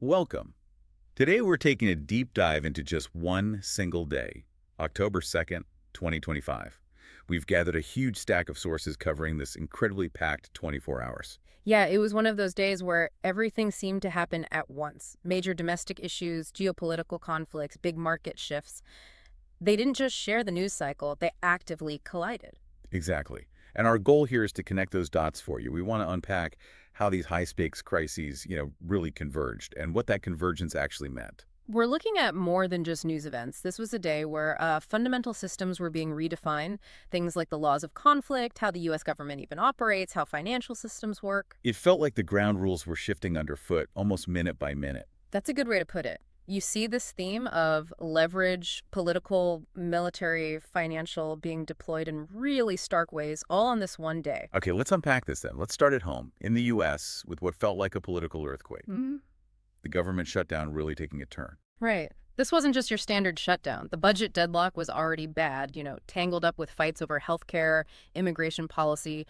Welcome. Today we're taking a deep dive into just one single day, October 2nd, 2025. We've gathered a huge stack of sources covering this incredibly packed 24 hours. Yeah, it was one of those days where everything seemed to happen at once. Major domestic issues, geopolitical conflicts, big market shifts. They didn't just share the news cycle, they actively collided. Exactly. And our goal here is to connect those dots for you. We want to unpack how these high-stakes crises, really converged and what that convergence actually meant. We're looking at more than just news events. This was a day where fundamental systems were being redefined, things like the laws of conflict, how the U.S. government even operates, how financial systems work. It felt like the ground rules were shifting underfoot almost minute by minute. That's a good way to put it. You see this theme of leverage, political, military, financial being deployed in really stark ways, all on this one day. Okay, let's unpack this then. Let's start at home. In the U.S., with what felt like a political earthquake, the government shutdown really taking a turn. Right. This wasn't just your standard shutdown. The budget deadlock was already bad, tangled up with fights over healthcare, immigration policy.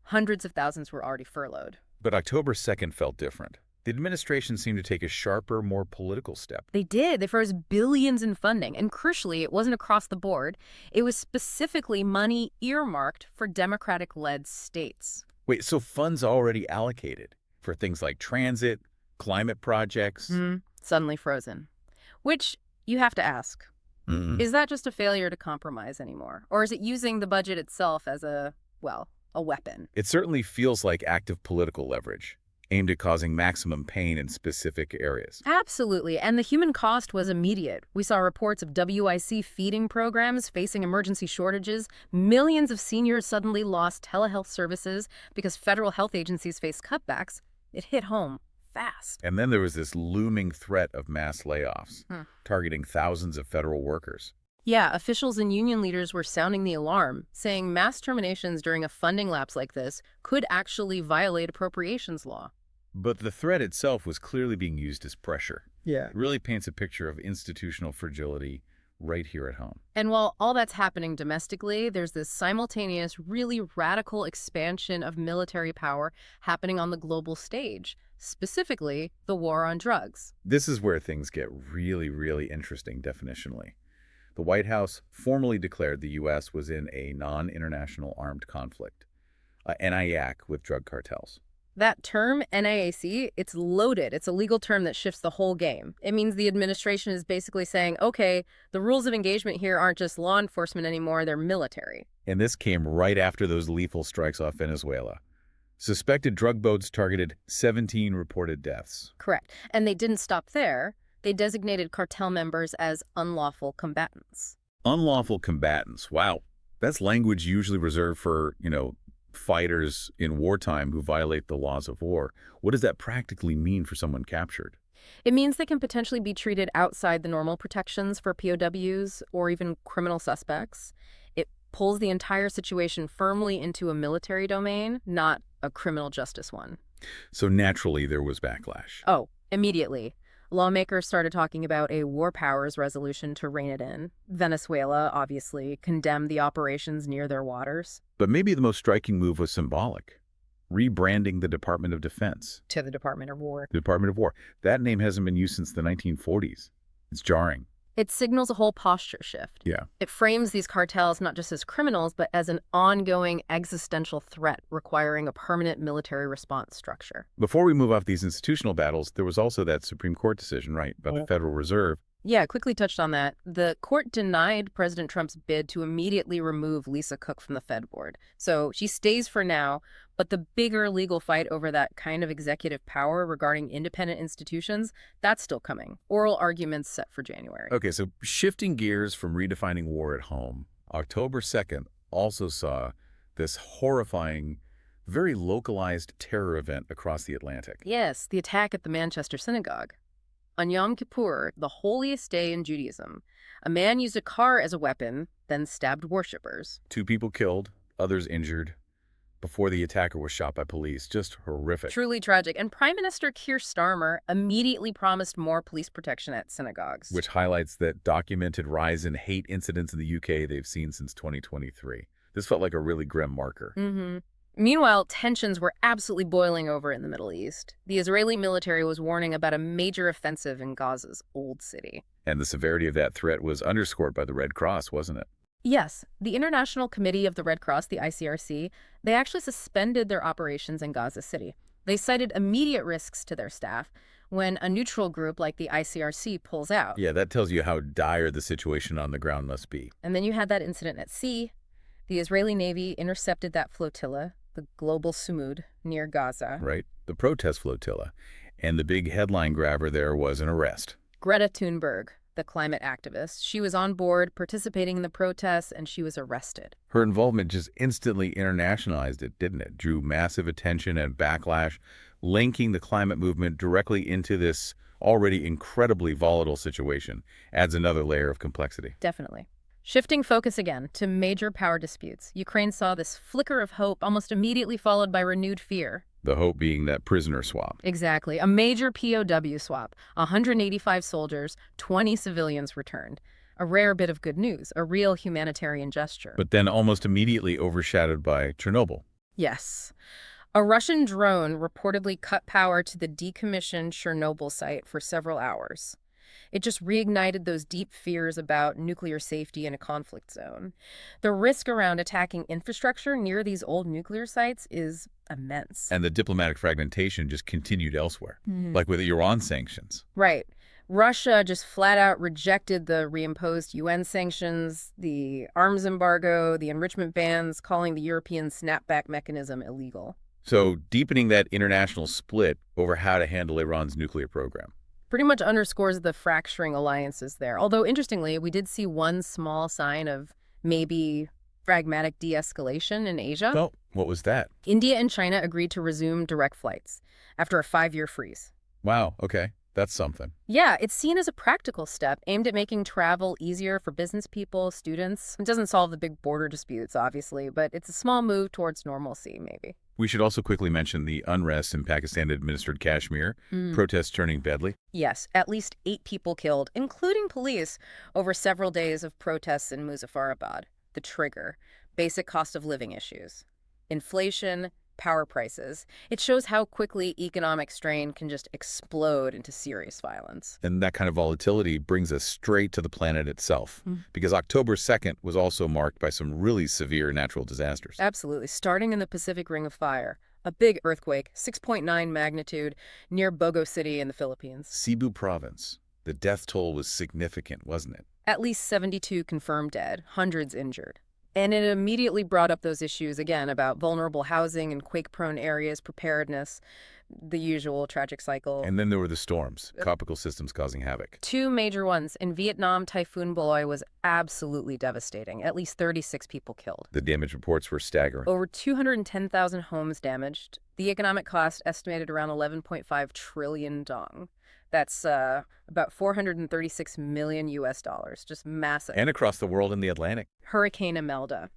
Hundreds of thousands were already furloughed. But October 2nd felt different. The administration seemed to take a sharper, more political step. They did. They froze billions in funding. And crucially, it wasn't across the board. It was specifically money earmarked for Democratic-led states. Wait, so funds already allocated for things like transit, climate projects? Suddenly frozen. Which you have to ask, Mm-mm. is that just a failure to compromise anymore? Or is it using the budget itself as a weapon? It certainly feels like active political leverage, aimed at causing maximum pain in specific areas. Absolutely. And the human cost was immediate. We saw reports of WIC feeding programs facing emergency shortages. Millions of seniors suddenly lost telehealth services because federal health agencies faced cutbacks. It hit home fast. And then there was this looming threat of mass layoffs, targeting thousands of federal workers. Yeah, officials and union leaders were sounding the alarm, saying mass terminations during a funding lapse like this could actually violate appropriations law. But the threat itself was clearly being used as pressure. Yeah. It really paints a picture of institutional fragility right here at home. And while all that's happening domestically, there's this simultaneous, really radical expansion of military power happening on the global stage, specifically the war on drugs. This is where things get really, really interesting definitionally. The White House formally declared the U.S. was in a non-international armed conflict, NIAC, with drug cartels. That term, NIAC, it's loaded. It's a legal term that shifts the whole game. It means the administration is basically saying, okay, the rules of engagement here aren't just law enforcement anymore, they're military. And this came right after those lethal strikes off Venezuela. Suspected drug boats targeted 17 reported deaths. Correct. And they didn't stop there. They designated cartel members as unlawful combatants. Unlawful combatants. Wow. That's language usually reserved for, fighters in wartime who violate the laws of war. What does that practically mean for someone captured? It means they can potentially be treated outside the normal protections for POWs or even criminal suspects. It pulls the entire situation firmly into a military domain, not a criminal justice one. So naturally, there was backlash. Oh, immediately. Lawmakers started talking about a war powers resolution to rein it in. Venezuela, obviously, condemned the operations near their waters. But maybe the most striking move was symbolic. Rebranding the Department of Defense. To the Department of War. The Department of War. That name hasn't been used since the 1940s. It's jarring. It signals a whole posture shift. Yeah. It frames these cartels not just as criminals, but as an ongoing existential threat requiring a permanent military response structure. Before we move off these institutional battles, there was also that Supreme Court decision, right, about the Federal Reserve. Yeah, quickly touched on that. The court denied President Trump's bid to immediately remove Lisa Cook from the Fed board. So she stays for now, but the bigger legal fight over that kind of executive power regarding independent institutions, that's still coming. Oral arguments set for January. Okay, so shifting gears from redefining war at home, October 2nd also saw this horrifying, very localized terror event across the Atlantic. Yes, the attack at the Manchester synagogue. On Yom Kippur, the holiest day in Judaism, a man used a car as a weapon, then stabbed worshippers. 2 people killed, others injured, before the attacker was shot by police. Just horrific. Truly tragic. And Prime Minister Keir Starmer immediately promised more police protection at synagogues. Which highlights that documented rise in hate incidents in the UK they've seen since 2023. This felt like a really grim marker. Meanwhile, tensions were absolutely boiling over in the Middle East. The Israeli military was warning about a major offensive in Gaza's Old City. And the severity of that threat was underscored by the Red Cross, wasn't it? Yes, the International Committee of the Red Cross, the ICRC, they actually suspended their operations in Gaza City. They cited immediate risks to their staff when a neutral group like the ICRC pulls out. Yeah, that tells you how dire the situation on the ground must be. And then you had that incident at sea. The Israeli Navy intercepted that flotilla, the Global Sumud, near Gaza. Right? The protest flotilla. And the big headline grabber there was an arrest. Greta Thunberg, the climate activist, she was on board participating in the protests, and she was arrested. Her involvement just instantly internationalized it, didn't it? Drew massive attention and backlash, linking the climate movement directly into this already incredibly volatile situation. Adds another layer of complexity. Definitely. Shifting focus again to major power disputes, Ukraine saw this flicker of hope almost immediately followed by renewed fear. The hope being that prisoner swap. Exactly. A major POW swap. 185 soldiers, 20 civilians returned. A rare bit of good news, a real humanitarian gesture. But then almost immediately overshadowed by Chernobyl. Yes. A Russian drone reportedly cut power to the decommissioned Chernobyl site for several hours. It just reignited those deep fears about nuclear safety in a conflict zone. The risk around attacking infrastructure near these old nuclear sites is immense. And the diplomatic fragmentation just continued elsewhere, like with Iran sanctions. Right. Russia just flat out rejected the reimposed UN sanctions, the arms embargo, the enrichment bans, calling the European snapback mechanism illegal. So deepening that international split over how to handle Iran's nuclear program. Pretty much underscores the fracturing alliances there. Although, interestingly, we did see one small sign of maybe pragmatic de-escalation in Asia. Well, what was that? India and China agreed to resume direct flights after a 5-year freeze. Wow, okay. That's something. Yeah, it's seen as a practical step aimed at making travel easier for business people, students. It doesn't solve the big border disputes, obviously, but it's a small move towards normalcy, maybe. We should also quickly mention the unrest in Pakistan-administered Kashmir, protests turning deadly. Yes, at least 8 people killed, including police, over several days of protests in Muzaffarabad. The trigger, basic cost of living issues. Inflation, power prices. It shows how quickly economic strain can just explode into serious violence. And that kind of volatility brings us straight to the planet itself, because October 2nd was also marked by some really severe natural disasters. Absolutely. Starting in the Pacific Ring of Fire, a big earthquake, 6.9 magnitude, near Bogo City in the Philippines. Cebu province. The death toll was significant, wasn't it? At least 72 confirmed dead, hundreds injured. And it immediately brought up those issues again about vulnerable housing and quake-prone areas, preparedness, the usual tragic cycle. And then there were the storms, tropical systems causing havoc. 2 major ones. In Vietnam, Typhoon Baloy was absolutely devastating. At least 36 people killed. The damage reports were staggering. Over 210,000 homes damaged. The economic cost estimated around 11.5 trillion dong. That's about 436 million US dollars. Just massive. And across the world in the Atlantic. Hurricane Imelda.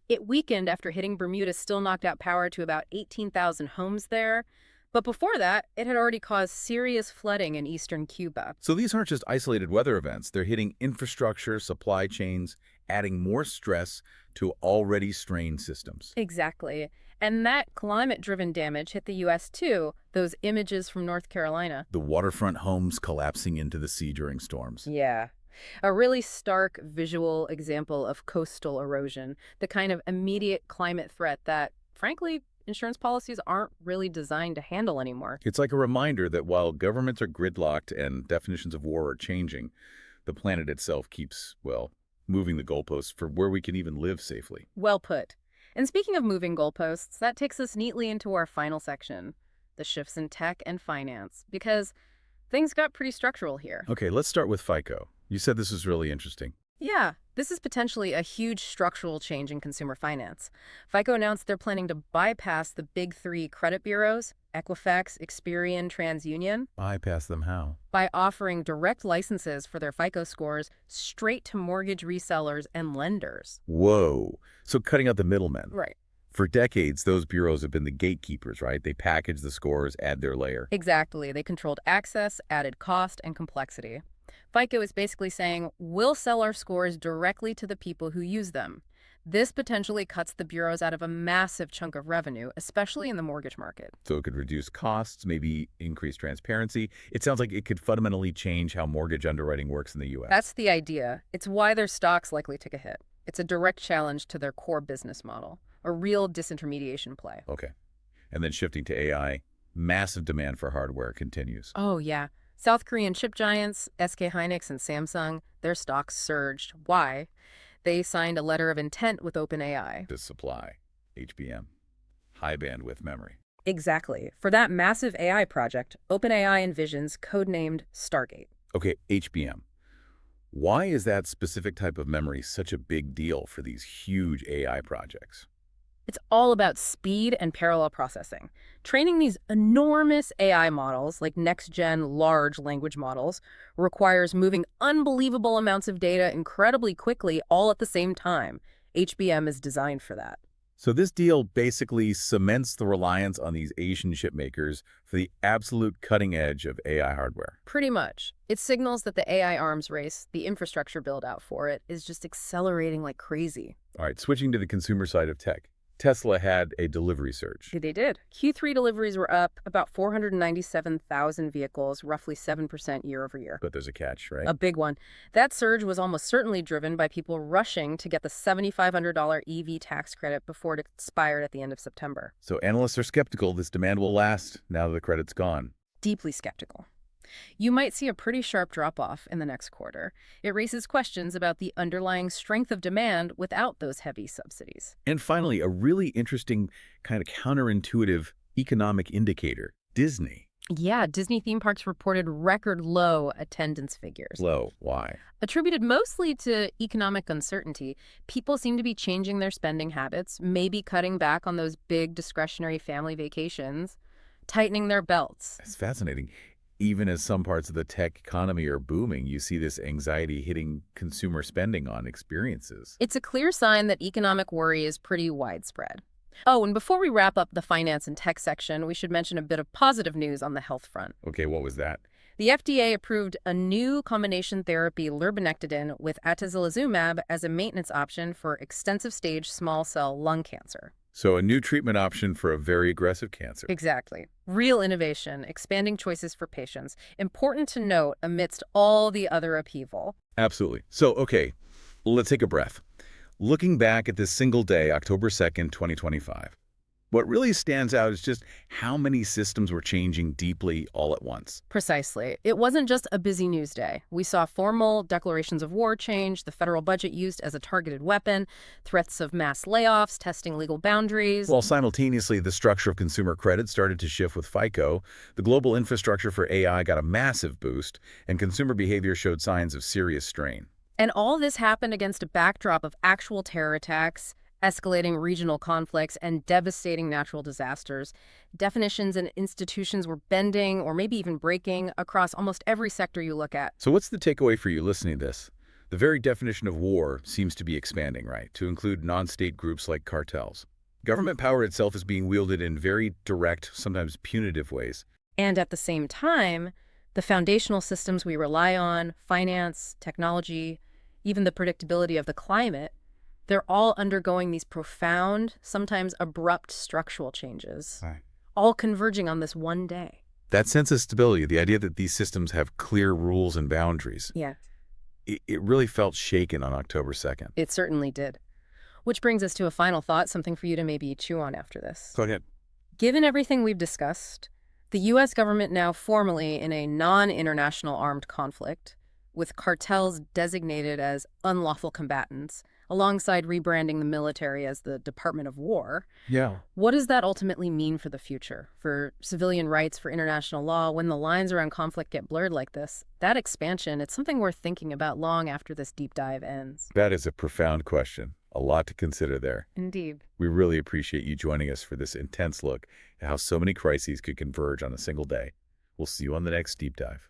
It weakened after hitting Bermuda, still knocked out power to about 18,000 homes there. But before that, it had already caused serious flooding in eastern Cuba. So these aren't just isolated weather events. They're hitting infrastructure, supply chains, adding more stress to already strained systems. Exactly. And that climate-driven damage hit the U.S. too. Those images from North Carolina. The waterfront homes collapsing into the sea during storms. Yeah. A really stark visual example of coastal erosion, the kind of immediate climate threat that, frankly, insurance policies aren't really designed to handle anymore. It's like a reminder that while governments are gridlocked and definitions of war are changing, the planet itself keeps, well, moving the goalposts for where we can even live safely. Well put. And speaking of moving goalposts, that takes us neatly into our final section, the shifts in tech and finance, because things got pretty structural here. Okay, let's start with FICO. You said this was really interesting. Yeah, this is potentially a huge structural change in consumer finance. FICO announced they're planning to bypass the big 3 credit bureaus, Equifax, Experian, TransUnion. Bypass them how? By offering direct licenses for their FICO scores straight to mortgage resellers and lenders. Whoa. So cutting out the middlemen. Right. For decades, those bureaus have been the gatekeepers, right? They package the scores, add their layer. Exactly. They controlled access, added cost, and complexity. FICO is basically saying, we'll sell our scores directly to the people who use them. This potentially cuts the bureaus out of a massive chunk of revenue, especially in the mortgage market. So it could reduce costs, maybe increase transparency. It sounds like it could fundamentally change how mortgage underwriting works in the U.S. That's the idea. It's why their stock's likely take a hit. It's a direct challenge to their core business model, a real disintermediation play. Okay. And then shifting to AI, massive demand for hardware continues. Oh, yeah. South Korean chip giants, SK Hynix and Samsung, their stocks surged. Why? They signed a letter of intent with OpenAI. To supply HBM, high bandwidth memory. Exactly. For that massive AI project, OpenAI envisions codenamed Stargate. Okay, HBM. Why is that specific type of memory such a big deal for these huge AI projects? It's all about speed and parallel processing. Training these enormous AI models, like next-gen large language models, requires moving unbelievable amounts of data incredibly quickly all at the same time. HBM is designed for that. So this deal basically cements the reliance on these Asian chipmakers for the absolute cutting edge of AI hardware. Pretty much. It signals that the AI arms race, the infrastructure build-out for it, is just accelerating like crazy. All right, switching to the consumer side of tech. Tesla had a delivery surge. They did. Q3 deliveries were up about 497,000 vehicles, roughly 7% year over year. But there's a catch, right? A big one. That surge was almost certainly driven by people rushing to get the $7,500 EV tax credit before it expired at the end of September. So analysts are skeptical this demand will last now that the credit's gone. Deeply skeptical. You might see a pretty sharp drop-off in the next quarter. It raises questions about the underlying strength of demand without those heavy subsidies. And finally, a really interesting kind of counterintuitive economic indicator, Disney. Yeah, Disney theme parks reported record low attendance figures. Low. Why? Attributed mostly to economic uncertainty, people seem to be changing their spending habits, maybe cutting back on those big discretionary family vacations, tightening their belts. It's fascinating. Even as some parts of the tech economy are booming, you see this anxiety hitting consumer spending on experiences. It's a clear sign that economic worry is pretty widespread. Oh, and before we wrap up the finance and tech section, we should mention a bit of positive news on the health front. Okay, what was that? The FDA approved a new combination therapy, lurbinectedin, with atezolizumab as a maintenance option for extensive-stage small cell lung cancer. So a new treatment option for a very aggressive cancer. Exactly. Real innovation, expanding choices for patients. Important to note amidst all the other upheaval. Absolutely. So, okay, let's take a breath. Looking back at this single day, October 2nd, 2025, what really stands out is just how many systems were changing deeply all at once. Precisely. It wasn't just a busy news day. We saw formal declarations of war change, the federal budget used as a targeted weapon, threats of mass layoffs, testing legal boundaries. While simultaneously, the structure of consumer credit started to shift with FICO, the global infrastructure for AI got a massive boost, and consumer behavior showed signs of serious strain. And all this happened against a backdrop of actual terror attacks, escalating regional conflicts, and devastating natural disasters. Definitions and institutions were bending or maybe even breaking across almost every sector you look at. So what's the takeaway for you listening to this? The very definition of war seems to be expanding, right, to include non-state groups like cartels. Government power itself is being wielded in very direct, sometimes punitive ways. And at the same time, the foundational systems we rely on, finance, technology, even the predictability of the climate, they're all undergoing these profound, sometimes abrupt structural changes, Right. all converging on this one day. That sense of stability, the idea that these systems have clear rules and boundaries, Yeah, it really felt shaken on October 2nd. it certainly did. Which brings us to a final thought, something for you to maybe chew on after this. Go ahead. Given everything we've discussed, the U.S. government now formally in a non-international armed conflict, with cartels designated as unlawful combatants, alongside rebranding the military as the Department of War. Yeah. What does that ultimately mean for the future, for civilian rights, for international law, when the lines around conflict get blurred like this? That expansion, it's something worth thinking about long after this deep dive ends. That is a profound question. A lot to consider there. Indeed. We really appreciate you joining us for this intense look at how so many crises could converge on a single day. We'll see you on the next deep dive.